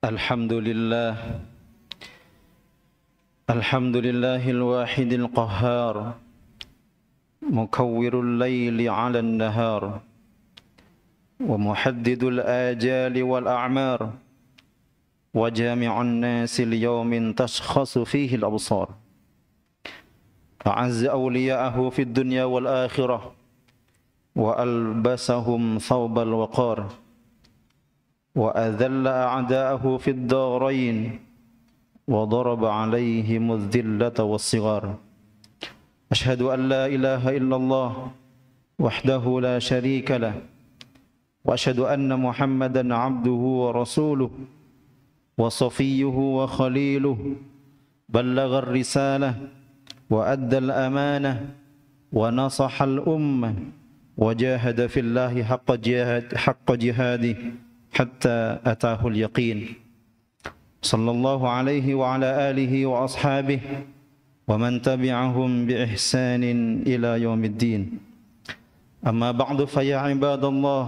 الحمد لله الحمد لله الواحد القهار مكور الليل على النهار ومحدد الآجال والأعمار وجامع الناس ليوم تشخص فيه الأبصار أعز أولياءه في الدنيا والآخرة وألبسهم ثوب الوقار وأذل أعداءه في الدارين وضرب عليهم الذلة والصغار أشهد أن لا إله إلا الله وحده لا شريك له وأشهد أن محمدا عبده ورسوله وصفيه وخليله بلغ الرسالة وأدى الأمانة ونصح الأمة وجاهد في الله حق جهاده حتى أتاه اليقين صلى الله عليه وعلى آله وأصحابه ومن تبعهم بإحسان إلى يوم الدين أما بعد فيا عباد الله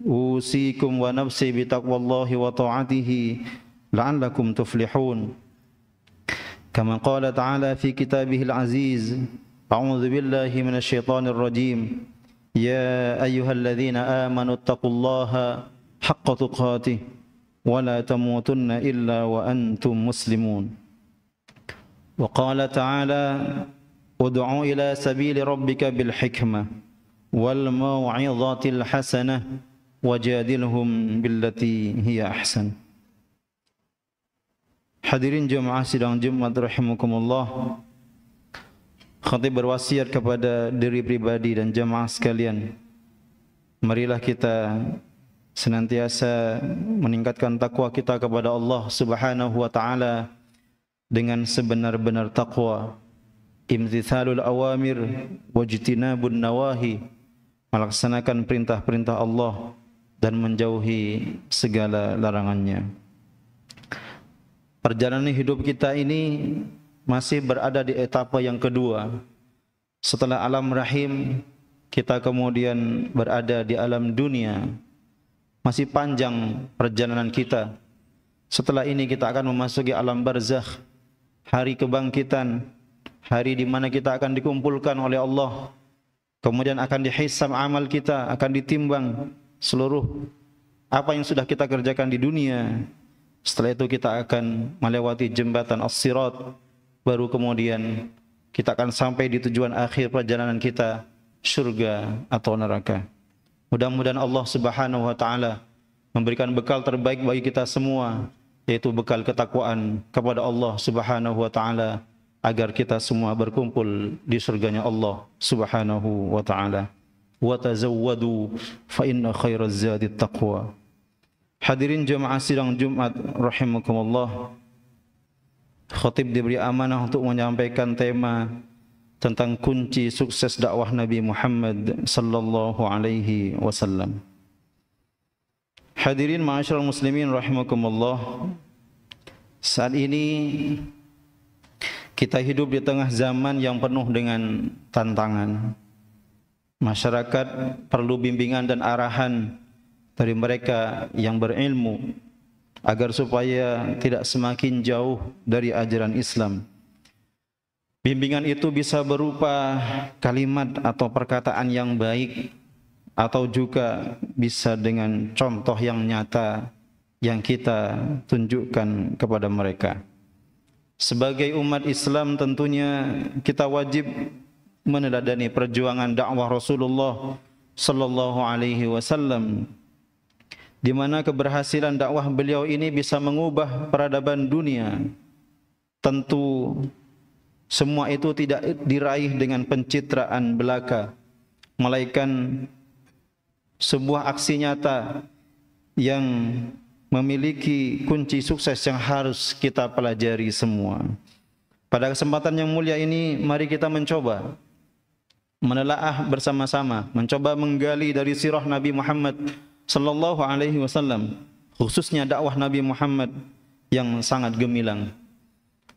أوصيكم ونفسي بتقوى الله وطاعته لعلكم تفلحون كما قال تعالى في كتابه العزيز أعوذ بالله من الشيطان الرجيم يا أيها الذين آمنوا اتقوا الله حق تقاته ولا تموتن إلا وأنتم مسلمون وقال تعالى ادعوا إلى سبيل ربك بالحكمة والموعظة الحسنة وجادلهم بالتي هي أحسن. Hadirin jemaah sidang Jumat rahimakumullah, khatib berwasiat kepada diri pribadi dan jemaah sekalian, marilah kita senantiasa meningkatkan takwa kita kepada Allah Subhanahu wa taala dengan sebenar-benar takwa, imtithalul awamir wajtinabun nawahi, melaksanakan perintah-perintah Allah dan menjauhi segala larangannya. Perjalanan hidup kita ini masih berada di etapa yang kedua. Setelah alam rahim, kita kemudian berada di alam dunia. Masih panjang perjalanan kita. Setelah ini kita akan memasuki alam barzakh, hari kebangkitan, hari di mana kita akan dikumpulkan oleh Allah. Kemudian akan dihisab amal kita, akan ditimbang seluruh apa yang sudah kita kerjakan di dunia. Setelah itu kita akan melewati jembatan as-sirat, baru kemudian kita akan sampai di tujuan akhir perjalanan kita, surga atau neraka. Mudah-mudahan Allah Subhanahu wa taala memberikan bekal terbaik bagi kita semua, yaitu bekal ketakwaan kepada Allah Subhanahu wa taala, agar kita semua berkumpul di surganya Allah Subhanahu wa taala. Wa tazawwadu fa inna khairaz zadi taqwa. Hadirin jemaah sidang Jumat rahimakumullah, khatib diberi amanah untuk menyampaikan tema tentang kunci sukses dakwah Nabi Muhammad sallallahu alaihi wasallam. Hadirin ma'asyiral muslimin rahimakumullah, saat ini kita hidup di tengah zaman yang penuh dengan tantangan. Masyarakat perlu bimbingan dan arahan dari mereka yang berilmu agar supaya tidak semakin jauh dari ajaran Islam. Bimbingan itu bisa berupa kalimat atau perkataan yang baik, atau juga bisa dengan contoh yang nyata yang kita tunjukkan kepada mereka. Sebagai umat Islam tentunya kita wajib meneladani perjuangan dakwah Rasulullah sallallahu alaihi wasallam, di mana keberhasilan dakwah beliau ini bisa mengubah peradaban dunia. Tentu semua itu tidak diraih dengan pencitraan belaka, melainkan sebuah aksi nyata yang memiliki kunci sukses yang harus kita pelajari semua. Pada kesempatan yang mulia ini, mari kita mencoba menelaah bersama-sama, mencoba menggali dari sirah Nabi Muhammad sallallahu alaihi wasallam, khususnya dakwah Nabi Muhammad yang sangat gemilang.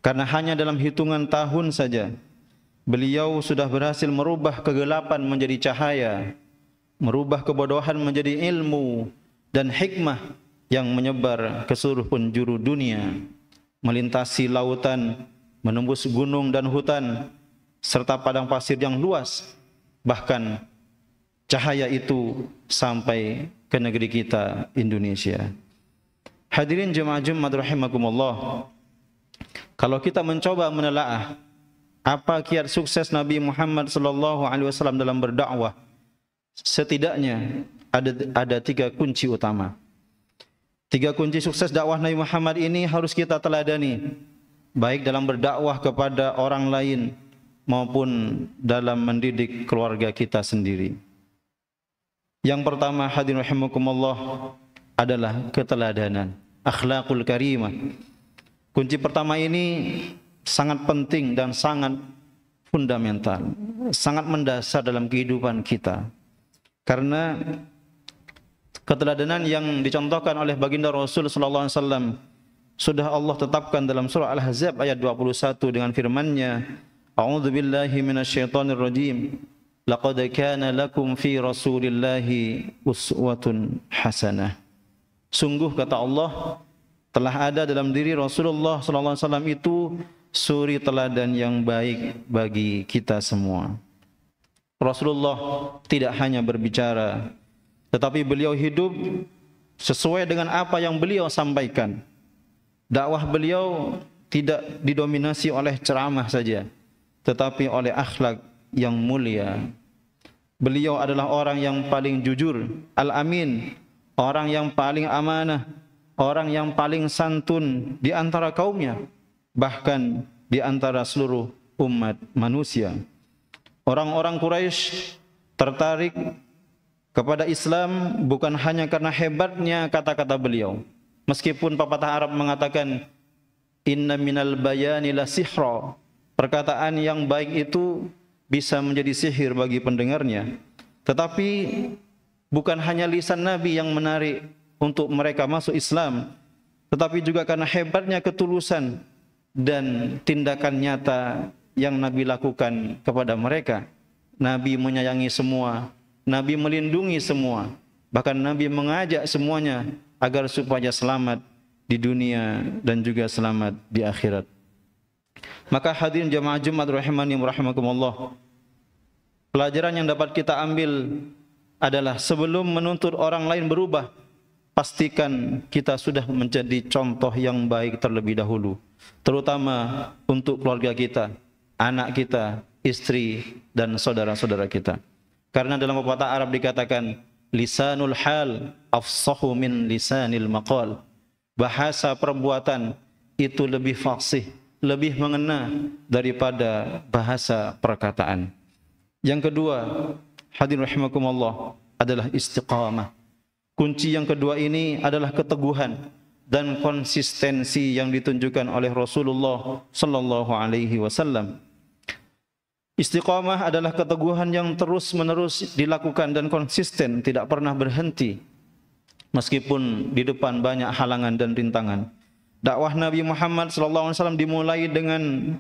Karena hanya dalam hitungan tahun saja beliau sudah berhasil merubah kegelapan menjadi cahaya, merubah kebodohan menjadi ilmu dan hikmah, yang menyebar ke seluruh penjuru dunia, melintasi lautan, menembus gunung dan hutan, serta padang pasir yang luas. Bahkan cahaya itu sampai ke negeri kita, Indonesia. Hadirin jemaah Jumat rahimakumullah, kalau kita mencoba menelaah apa kiat sukses Nabi Muhammad sallallahu alaihi wasallam dalam berdakwah, setidaknya ada 3 kunci utama. 3 kunci sukses dakwah Nabi Muhammad ini harus kita teladani, baik dalam berdakwah kepada orang lain maupun dalam mendidik keluarga kita sendiri. Yang pertama, hadirin rahimakumullah, adalah keteladanan, akhlakul karimah. Kunci pertama ini sangat penting dan sangat fundamental, sangat mendasar dalam kehidupan kita. Karena keteladanan yang dicontohkan oleh baginda Rasul sallallahu alaihi wasallam sudah Allah tetapkan dalam surah Al-Ahzab ayat 21 dengan firman-Nya, A'udzu billahi minasyaitonir rajim. Laqad kana lakum fi Rasulillahi uswatun hasanah. Sungguh kata Allah, telah ada dalam diri Rasulullah sallallahu alaihi wasallam itu suri teladan yang baik bagi kita semua. Rasulullah tidak hanya berbicara, tetapi beliau hidup sesuai dengan apa yang beliau sampaikan. Dakwah beliau tidak didominasi oleh ceramah saja, tetapi oleh akhlak yang mulia. Beliau adalah orang yang paling jujur, al-amin, orang yang paling amanah, orang yang paling santun di antara kaumnya, bahkan di antara seluruh umat manusia. Orang-orang Quraisy tertarik kepada Islam bukan hanya karena hebatnya kata-kata beliau. Meskipun pepatah Arab mengatakan inna minal bayani la sihra, perkataan yang baik itu bisa menjadi sihir bagi pendengarnya. Tetapi bukan hanya lisan Nabi yang menarik untuk mereka masuk Islam, tetapi juga karena hebatnya ketulusan dan tindakan nyata yang Nabi lakukan kepada mereka. Nabi menyayangi semua, Nabi melindungi semua, bahkan Nabi mengajak semuanya agar supaya selamat di dunia dan juga selamat di akhirat. Maka hadirin jamaah Jumat rahimani wa rahimakumullah, pelajaran yang dapat kita ambil adalah sebelum menuntut orang lain berubah, pastikan kita sudah menjadi contoh yang baik terlebih dahulu, terutama untuk keluarga kita, anak kita, istri dan saudara-saudara kita. Karena dalam pepatah Arab dikatakan lisanul hal afsahu min lisanil maqal. Bahasa perbuatan itu lebih fasih, lebih mengena daripada bahasa perkataan. Yang kedua, hadirin rahimakumullah, adalah istiqamah. Kunci yang kedua ini adalah keteguhan dan konsistensi yang ditunjukkan oleh Rasulullah sallallahu alaihi wasallam. Istiqamah adalah keteguhan yang terus-menerus dilakukan dan konsisten, tidak pernah berhenti meskipun di depan banyak halangan dan rintangan. Dakwah Nabi Muhammad SAW dimulai dengan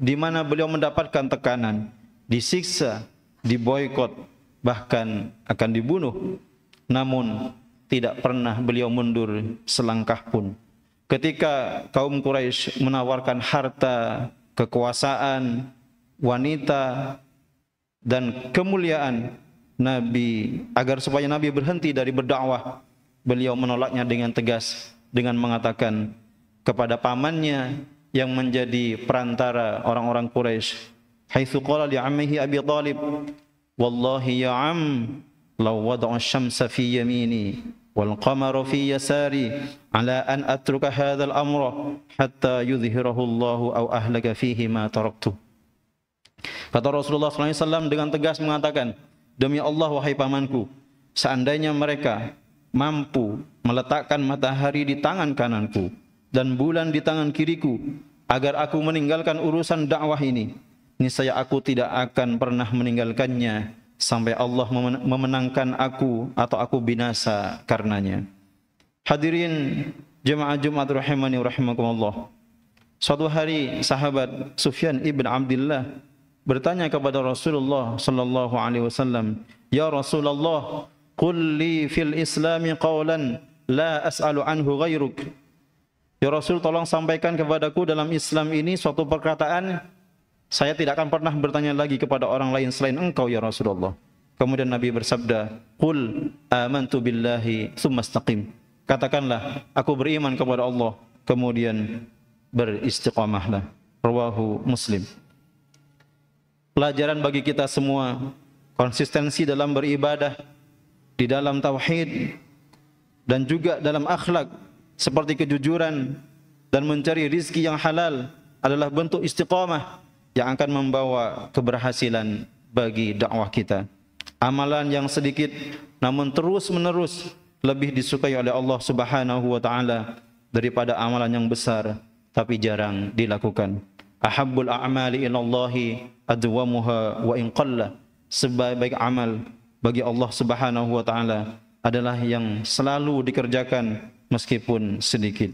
di mana beliau mendapatkan tekanan, disiksa, diboikot, bahkan akan dibunuh. Namun tidak pernah beliau mundur selangkah pun. Ketika kaum Quraisy menawarkan harta, kekuasaan, wanita dan kemuliaan Nabi, agar supaya Nabi berhenti dari berdakwah, beliau menolaknya dengan tegas dengan mengatakan kepada pamannya yang menjadi perantara orang-orang Quraisy, haitsu qala li ammihi Abi Thalib, wallahi ya am law wada'a asy-syamsa fi yamini wal qamara fi yasari ala an atruka hadzal amra hatta yudhhirahu Allahu aw ahlaka fihi ma taraktu. Kata Rasulullah SAW dengan tegas mengatakan, demi Allah wahai pamanku, seandainya mereka mampu meletakkan matahari di tangan kananku dan bulan di tangan kiriku agar aku meninggalkan urusan dakwah ini, niscaya aku tidak akan pernah meninggalkannya sampai Allah memenangkan aku atau aku binasa karenanya. Hadirin jemaah Jumat rahimani wa rahimakumullah, suatu hari sahabat Sufyan ibn Abdullah bertanya kepada Rasulullah sallallahu alaihi wasallam, "Ya Rasulullah, qul li fil Islami qawlan la as'alu anhu ghairuk. Ya Rasul, tolong sampaikan kepadaku dalam Islam ini suatu perkataan, saya tidak akan pernah bertanya lagi kepada orang lain selain engkau ya Rasulullah. Kemudian Nabi bersabda, qul amantu billahi tsumma istaqim. Katakanlah, aku beriman kepada Allah, kemudian beristiqamahlah. Rawahu Muslim. Pelajaran bagi kita semua, konsistensi dalam beribadah, di dalam tauhid, dan juga dalam akhlak, seperti kejujuran dan mencari rizki yang halal adalah bentuk istiqamah yang akan membawa keberhasilan bagi dakwah kita. Amalan yang sedikit namun terus menerus lebih disukai oleh Allah Subhanahu wa taala daripada amalan yang besar tapi jarang dilakukan. Ahabbul a'mali ilallahi adwamuha wa in qalla. Sebaik-baik amal bagi Allah Subhanahu wa taala adalah yang selalu dikerjakan meskipun sedikit.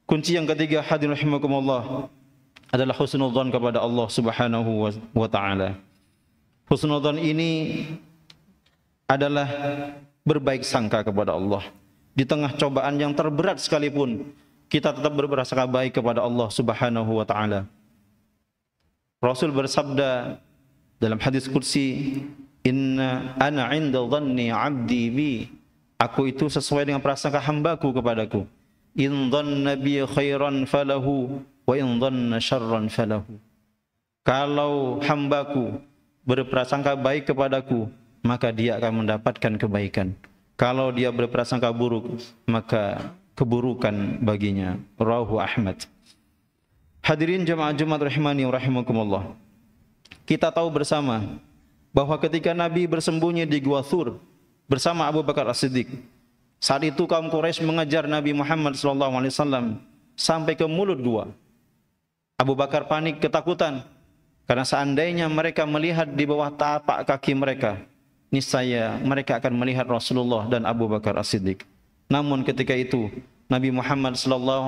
Kunci yang ketiga, hadirin rahimakumullah, adalah husnudzan kepada Allah Subhanahu wa taala. Husnudzan ini adalah berbaik sangka kepada Allah. Di tengah cobaan yang terberat sekalipun, kita tetap berprasangka baik kepada Allah Subhanahu wa taala. Rasul bersabda dalam hadis qudsi, "Inna ana 'inda dhanni 'abdi bi." Aku itu sesuai dengan prasangka hambaku kepadaku. In dhanna bi khairan falahu wa in dhanna syarran falahu. Kalau hambaku berprasangka baik kepadaku, maka dia akan mendapatkan kebaikan. Kalau dia berprasangka buruk, maka keburukan baginya. Rawahu Ahmad. Hadirin jemaah Jumat rahimani wa rahimakumullah. Kita tahu bersama bahwa ketika Nabi bersembunyi di Gua Thur bersama Abu Bakar As-Siddiq, saat itu kaum Quraisy mengejar Nabi Muhammad SAW sampai ke mulut gua. Abu Bakar panik ketakutan karena seandainya mereka melihat di bawah tapak kaki mereka, niscaya mereka akan melihat Rasulullah dan Abu Bakar As-Siddiq. Namun ketika itu Nabi Muhammad sallallahu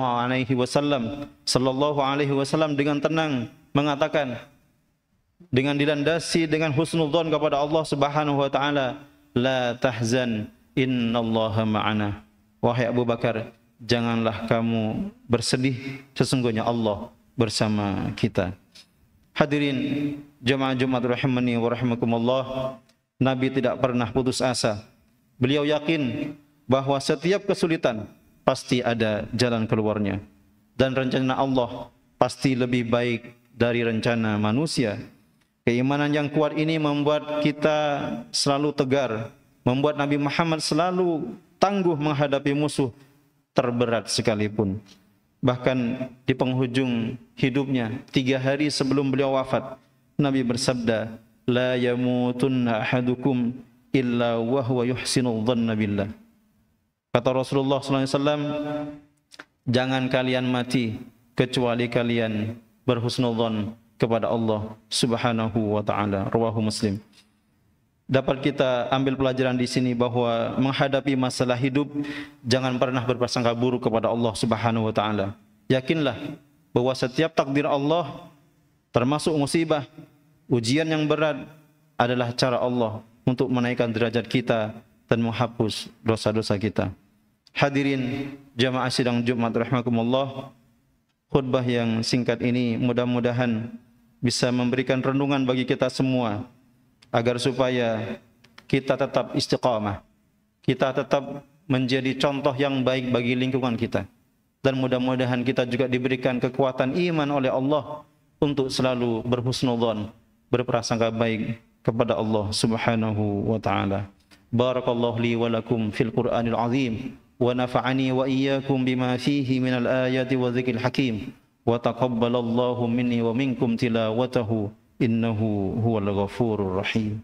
alaihi wasallam dengan tenang mengatakan, dengan dilandasi dengan husnudzon kepada Allah Subhanahu wa taala, la tahzan innallaha ma'ana. Wahai Abu Bakar, janganlah kamu bersedih, sesungguhnya Allah bersama kita. Hadirin jemaah Jumat rahimani wa rahimakumullah, Nabi tidak pernah putus asa. Beliau yakin bahwa setiap kesulitan pasti ada jalan keluarnya, dan rencana Allah pasti lebih baik dari rencana manusia. Keimanan yang kuat ini membuat kita selalu tegar, membuat Nabi Muhammad selalu tangguh menghadapi musuh terberat sekalipun. Bahkan di penghujung hidupnya, 3 hari sebelum beliau wafat, Nabi bersabda, la yamutunna ahadukum illa wa huwa yuhsinul dhanna billah. Kata Rasulullah SAW, jangan kalian mati kecuali kalian berhusnudzon kepada Allah Subhanahu wa taala. Rawahu Muslim. Dapat kita ambil pelajaran di sini bahwa menghadapi masalah hidup jangan pernah berprasangka buruk kepada Allah Subhanahu wa taala. Yakinlah bahwa setiap takdir Allah, termasuk musibah, ujian yang berat, adalah cara Allah untuk menaikkan derajat kita dan menghapus dosa-dosa kita. Hadirin jamaah sidang Jumat rahimakumullah, khutbah yang singkat ini mudah-mudahan bisa memberikan renungan bagi kita semua agar supaya kita tetap istiqamah, kita tetap menjadi contoh yang baik bagi lingkungan kita, dan mudah-mudahan kita juga diberikan kekuatan iman oleh Allah untuk selalu berhusnudzon, berprasangka baik kepada Allah Subhanahu wa taala. Barakallahu li wa lakum fil Qur'anil azim wa nafa'ani wa iyyakum bima fihi minal ayati wa dzikril hakim wa taqabbalallahu minni wa minkum tilawatahu innahu huwal ghafurur rahim.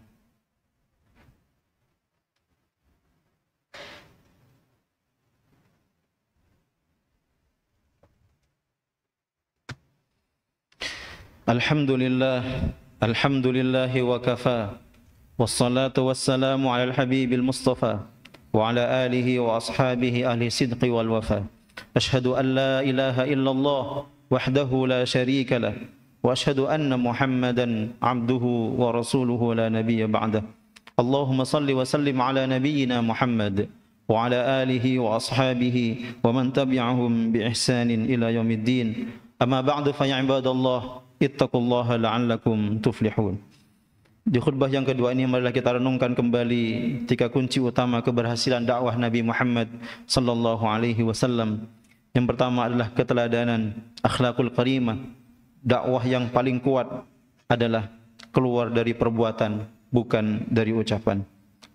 Alhamdulillahi wa kafa, wassalatu wassalamu ala al-habibil mustafa wa ala alihi wa ashabihi ahli sidqi wal wafa. Ashhadu an la ilaha illallah wahdahu la syarika lah, wa ashhadu anna Muhammadan abduhu wa rasuluhu la nabiyya ba'dah. Allahumma salli wa sallim ala nabiyyina Muhammad وعلى آله وأصحابه ومن تبعهم بإحسان إلى يوم الدين. أما بعد فيا عباد الله اتقوا الله لعلكم تفلحون. Di khutbah yang kedua ini marilah kita renungkan kembali tiga kunci utama keberhasilan dakwah Nabi Muhammad sallallahu alaihi wasallam. Yang pertama adalah keteladanan, akhlakul karimah. Dakwah yang paling kuat adalah keluar dari perbuatan, bukan dari ucapan.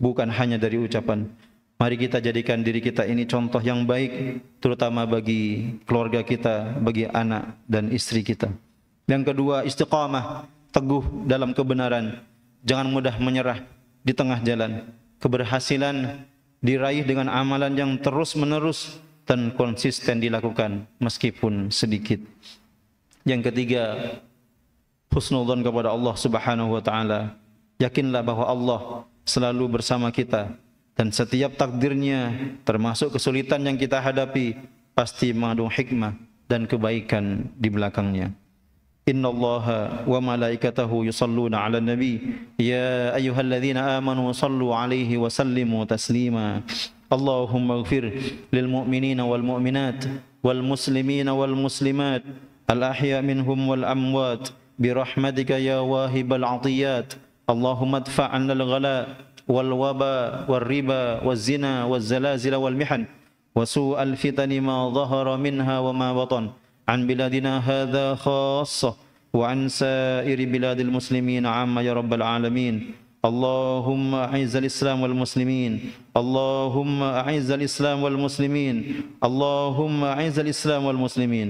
Bukan hanya dari ucapan. Mari kita jadikan diri kita ini contoh yang baik, terutama bagi keluarga kita, bagi anak dan istri kita. Yang kedua, istiqamah, teguh dalam kebenaran. Jangan mudah menyerah di tengah jalan. Keberhasilan diraih dengan amalan yang terus-menerus dan konsisten dilakukan meskipun sedikit. Yang ketiga, husnudzon kepada Allah Subhanahu wa taala. Yakinlah bahwa Allah selalu bersama kita dan setiap takdirnya termasuk kesulitan yang kita hadapi pasti mengandung hikmah dan kebaikan di belakangnya. Innallaha wa malaikatahu yusalluna 'alan nabi ya ayyuhalladzina amanu sallu 'alaihi wa sallimu taslima. Allahumma ighfir lil mu'minina wal mu'minat wal muslimina wal muslimat al ahya minhum wal amwat bi rahmatika ya wahibal 'atiyat. Allahumma adfa' 'anna al ghala wal waba wal riba waz zina waz zalazil wal mihan wa su'al fitani ma dhahara minha wa ma batan عن بلادنا هذا خاصة وعن سائر بلاد المسلمين عامة يا رب العالمين. اللهم أعز الإسلام والمسلمين. اللهم أعز الإسلام والمسلمين. اللهم أعز الإسلام والمسلمين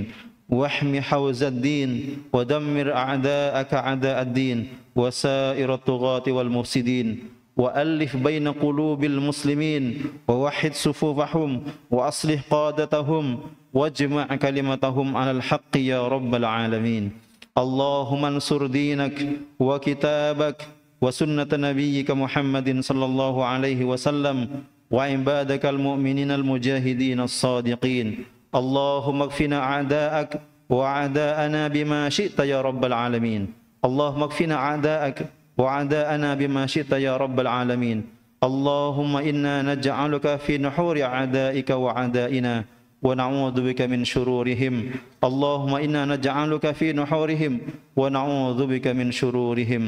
واحمي حوز الدين ودمر أعداءك أعداء الدين وسائر الطغاة والمفسدين وألف بين قلوب المسلمين ووحد صفوفهم وأصلح قادتهم واجمع كلمتهم على الحق يا رب العالمين. اللهم انصر دينك وكتابك وسنة نبيك محمد صلى الله عليه وسلم وعبادك المؤمنين المجاهدين الصادقين. اللهم اكفنا أعداءك وأعداءنا بما شئت يا رب العالمين. اللهم اكفنا أعداءك وأعداءنا بما شئت يا رب العالمين. اللهم إنا نجعلك في نحور أعدائك وأعدائنا ونعوذ بك من شرورهم. اللهم إنا نجعلك في نحورهم ونعوذ بك من شرورهم.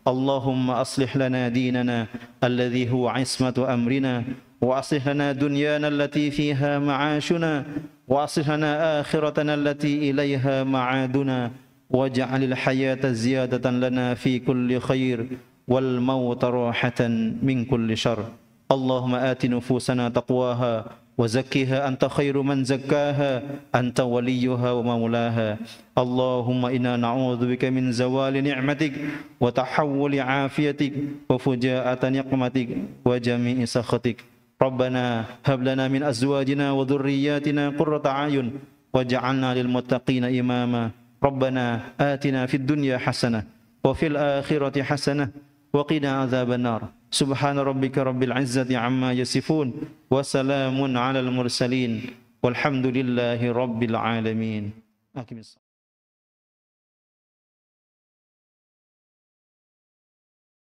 اللهم أصلح لنا ديننا الذي هو عصمة أمرنا وأصلح لنا دنيانا التي فيها معاشنا وأصلح لنا آخرتنا التي إليها معادنا واجعل الحياة زيادة لنا في كل خير والموت راحة من كل شر. اللهم آت نفوسنا تقواها وزكها أنت خير من زكاها أنت وليها ومولاها. اللهم إنا نعوذ بك من زوال نعمتك وتحول عافيتك وفجاءة نقمتك وجميع سخطك. ربنا هب لنا من أزواجنا وذرياتنا قرة أعين واجعلنا للمتقين إماما. ربنا آتنا في الدنيا حسنة وفي الآخرة حسنة وقنا عذاب النار. سبحان ربك رب العزة عما يصفون وسلام على المرسلين والحمد لله رب العالمين.